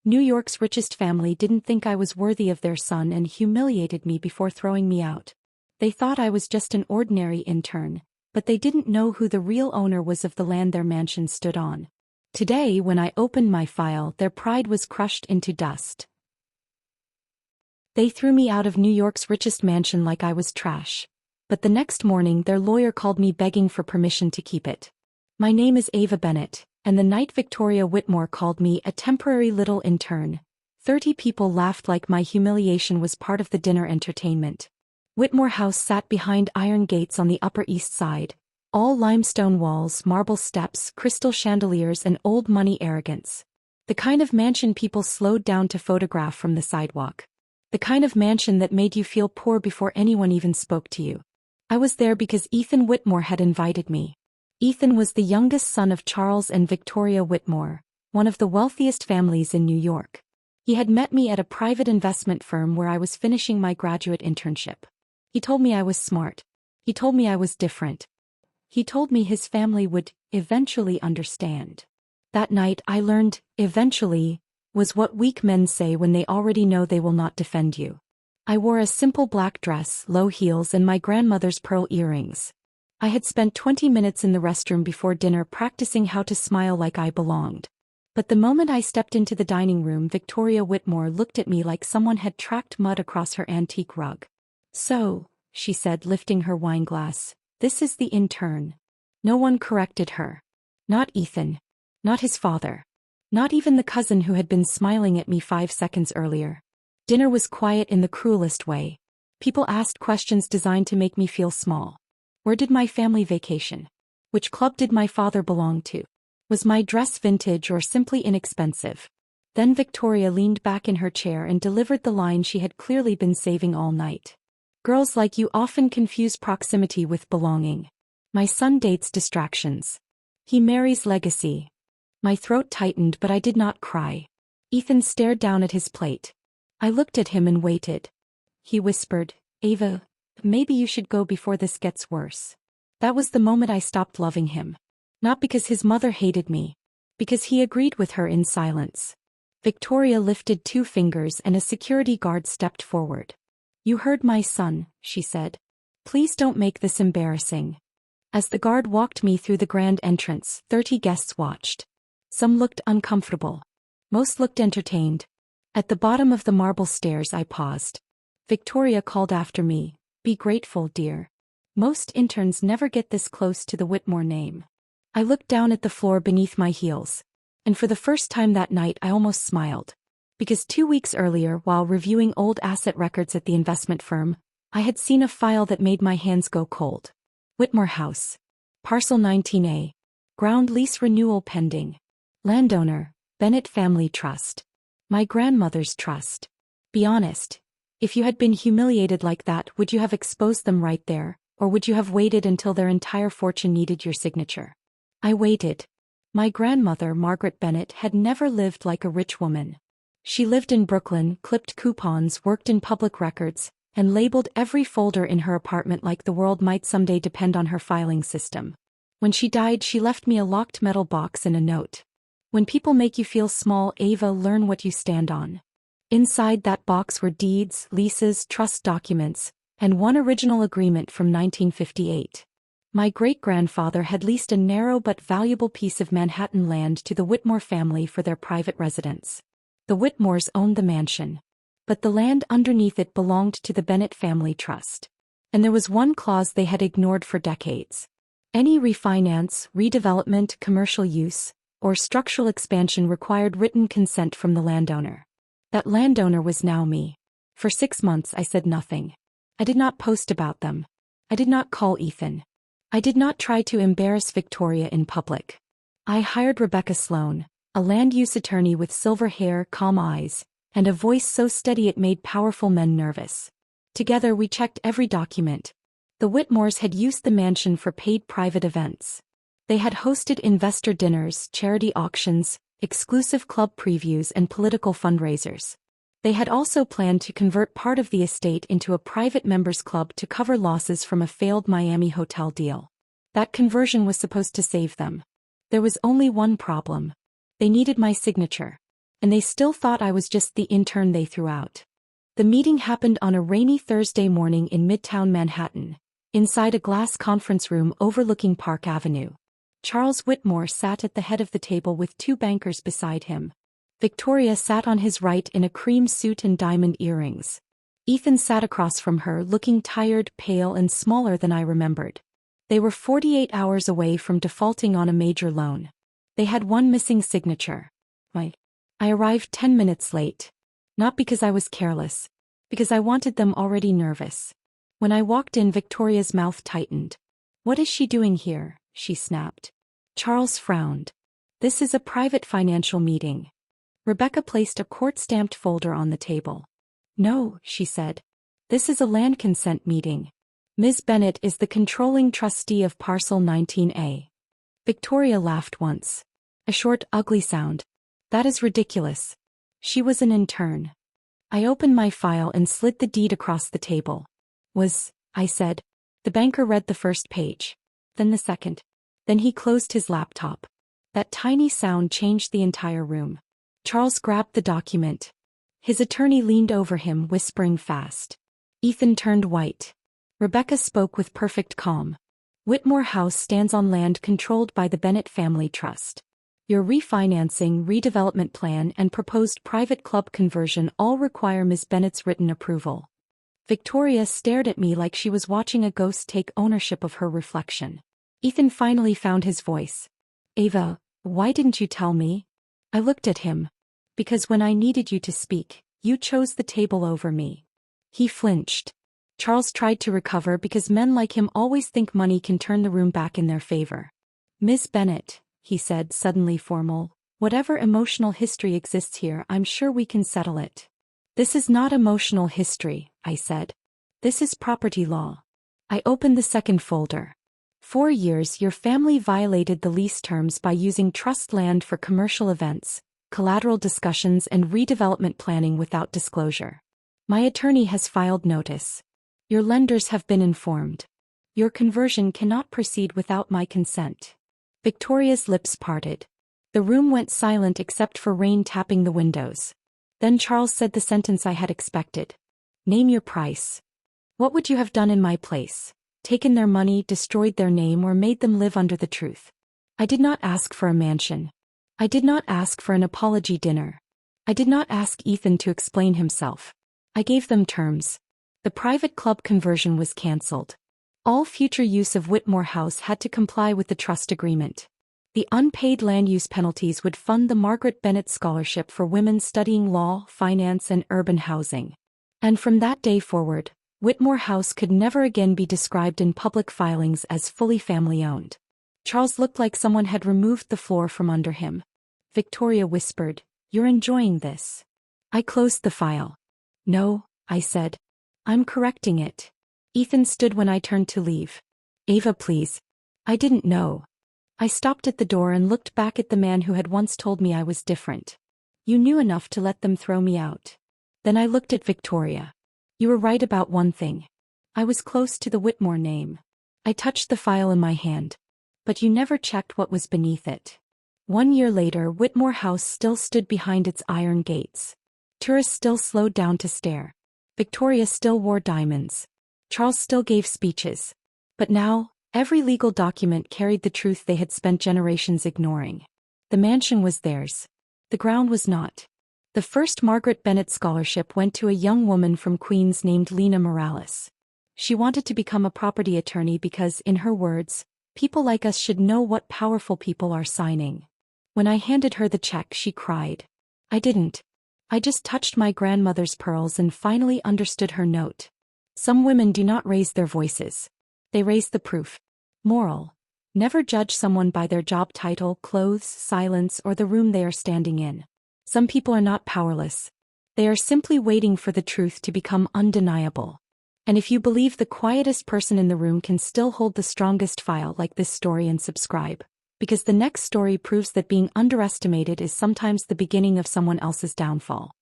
New York's richest family didn't think I was worthy of their son and humiliated me before throwing me out. They thought I was just an ordinary intern, but they didn't know who the real owner was of the land their mansion stood on. Today, when I opened my file, their pride was crushed into dust. They threw me out of New York's richest mansion like I was trash. But the next morning their lawyer called me begging for permission to keep it. My name is Ava Bennett, and the night Victoria Whitmore called me a temporary little intern, 30 people laughed like my humiliation was part of the dinner entertainment. Whitmore House sat behind iron gates on the Upper East Side, all limestone walls, marble steps, crystal chandeliers and old money arrogance. The kind of mansion people slowed down to photograph from the sidewalk. The kind of mansion that made you feel poor before anyone even spoke to you. I was there because Ethan Whitmore had invited me. Ethan was the youngest son of Charles and Victoria Whitmore, one of the wealthiest families in New York. He had met me at a private investment firm where I was finishing my graduate internship. He told me I was smart. He told me I was different. He told me his family would eventually understand. That night I learned, eventually, was what weak men say when they already know they will not defend you. I wore a simple black dress, low heels and my grandmother's pearl earrings. I had spent 20 minutes in the restroom before dinner practicing how to smile like I belonged. But the moment I stepped into the dining room, Victoria Whitmore looked at me like someone had tracked mud across her antique rug. "So," she said, lifting her wine glass, "this is the intern." No one corrected her. Not Ethan. Not his father. Not even the cousin who had been smiling at me 5 seconds earlier. Dinner was quiet in the cruelest way. People asked questions designed to make me feel small. Where did my family vacation? Which club did my father belong to? Was my dress vintage or simply inexpensive? Then Victoria leaned back in her chair and delivered the line she had clearly been saving all night. "Girls like you often confuse proximity with belonging. My son dates distractions. He marries legacy." My throat tightened, but I did not cry. Ethan stared down at his plate. I looked at him and waited. He whispered, "Ava, maybe you should go before this gets worse." That was the moment I stopped loving him. Not because his mother hated me. Because he agreed with her in silence. Victoria lifted 2 fingers and a security guard stepped forward. "You heard my son," she said. "Please don't make this embarrassing." As the guard walked me through the grand entrance, 30 guests watched. Some looked uncomfortable. Most looked entertained. At the bottom of the marble stairs I paused. Victoria called after me, "Be grateful, dear. Most interns never get this close to the Whitmore name." I looked down at the floor beneath my heels. And for the first time that night I almost smiled. Because 2 weeks earlier, while reviewing old asset records at the investment firm, I had seen a file that made my hands go cold. Whitmore House. Parcel 19A. Ground lease renewal pending. Landowner, Bennett Family Trust. My grandmother's trust. Be honest. If you had been humiliated like that, would you have exposed them right there, or would you have waited until their entire fortune needed your signature? I waited. My grandmother, Margaret Bennett, had never lived like a rich woman. She lived in Brooklyn, clipped coupons, worked in public records, and labeled every folder in her apartment like the world might someday depend on her filing system. When she died, she left me a locked metal box and a note. "When people make you feel small, Ava, learn what you stand on." Inside that box were deeds, leases, trust documents, and one original agreement from 1958. My great-grandfather had leased a narrow but valuable piece of Manhattan land to the Whitmore family for their private residence. The Whitmores owned the mansion. But the land underneath it belonged to the Bennett Family Trust. And there was one clause they had ignored for decades. Any refinance, redevelopment, commercial use, or structural expansion required written consent from the landowner. That landowner was now me. For 6 months I said nothing. I did not post about them. I did not call Ethan. I did not try to embarrass Victoria in public. I hired Rebecca Sloan, a land use attorney with silver hair, calm eyes, and a voice so steady it made powerful men nervous. Together we checked every document. The Whitmores had used the mansion for paid private events. They had hosted investor dinners, charity auctions, exclusive club previews and political fundraisers. They had also planned to convert part of the estate into a private members club to cover losses from a failed Miami hotel deal. That conversion was supposed to save them. There was only one problem. They needed my signature. and they still thought I was just the intern they threw out. The meeting happened on a rainy Thursday morning in Midtown Manhattan, inside a glass conference room overlooking Park Avenue. Charles Whitmore sat at the head of the table with two bankers beside him. Victoria sat on his right in a cream suit and diamond earrings. Ethan sat across from her, looking tired, pale, and smaller than I remembered. They were 48 hours away from defaulting on a major loan. They had one missing signature. I arrived 10 minutes late. Not because I was careless, because I wanted them already nervous. When I walked in, Victoria's mouth tightened. "What is she doing here?" she snapped. Charles frowned. "This is a private financial meeting." Rebecca placed a court-stamped folder on the table. "No," she said. "This is a land consent meeting. Ms. Bennett is the controlling trustee of Parcel 19A. Victoria laughed once. A short, ugly sound. "That is ridiculous. She was an intern." I opened my file and slid the deed across the table. I said. The banker read the first page. Then the second. Then he closed his laptop. That tiny sound changed the entire room. Charles grabbed the document. His attorney leaned over him, whispering fast. Ethan turned white. Rebecca spoke with perfect calm. "Whitmore House stands on land controlled by the Bennett Family Trust. Your refinancing, redevelopment plan, and proposed private club conversion all require Ms. Bennett's written approval." Victoria stared at me like she was watching a ghost take ownership of her reflection. Ethan finally found his voice. "Ava, why didn't you tell me?" I looked at him. "Because when I needed you to speak, you chose the table over me." He flinched. Charles tried to recover because men like him always think money can turn the room back in their favor. "Miss Bennett," he said, suddenly formal, "whatever emotional history exists here, I'm sure we can settle it." "This is not emotional history," I said. "This is property law." I opened the second folder. "4 years your family violated the lease terms by using trust land for commercial events, collateral discussions, and redevelopment planning without disclosure. My attorney has filed notice. Your lenders have been informed. Your conversion cannot proceed without my consent." Victoria's lips parted. The room went silent except for rain tapping the windows. Then Charles said the sentence I had expected. "Name your price. What would you have done in my place? Taken their money, destroyed their name, or made them live under the truth?" I did not ask for a mansion. I did not ask for an apology dinner. I did not ask Ethan to explain himself. I gave them terms. The private club conversion was cancelled. All future use of Whitmore House had to comply with the trust agreement. The unpaid land use penalties would fund the Margaret Bennett Scholarship for women studying law, finance, and urban housing. And from that day forward, Whitmore House could never again be described in public filings as fully family-owned. Charles looked like someone had removed the floor from under him. Victoria whispered, "You're enjoying this." I closed the file. "No," I said. "I'm correcting it." Ethan stood when I turned to leave. "Ava, please." I didn't know. I stopped at the door and looked back at the man who had once told me I was different. "You knew enough to let them throw me out." Then I looked at Victoria. "You were right about one thing. I was close to the Whitmore name." I touched the file in my hand. "But you never checked what was beneath it." 1 year later, Whitmore House still stood behind its iron gates. Tourists still slowed down to stare. Victoria still wore diamonds. Charles still gave speeches. But now, every legal document carried the truth they had spent generations ignoring. The mansion was theirs. The ground was not. The first Margaret Bennett Scholarship went to a young woman from Queens named Lena Morales. She wanted to become a property attorney because, in her words, people like us should know what powerful people are signing. When I handed her the check, she cried. I didn't. I just touched my grandmother's pearls and finally understood her note. Some women do not raise their voices. They raise the proof. Moral: never judge someone by their job title, clothes, silence, or the room they are standing in. Some people are not powerless. They are simply waiting for the truth to become undeniable. And if you believe the quietest person in the room can still hold the strongest file, like this story, and subscribe. Because the next story proves that being underestimated is sometimes the beginning of someone else's downfall.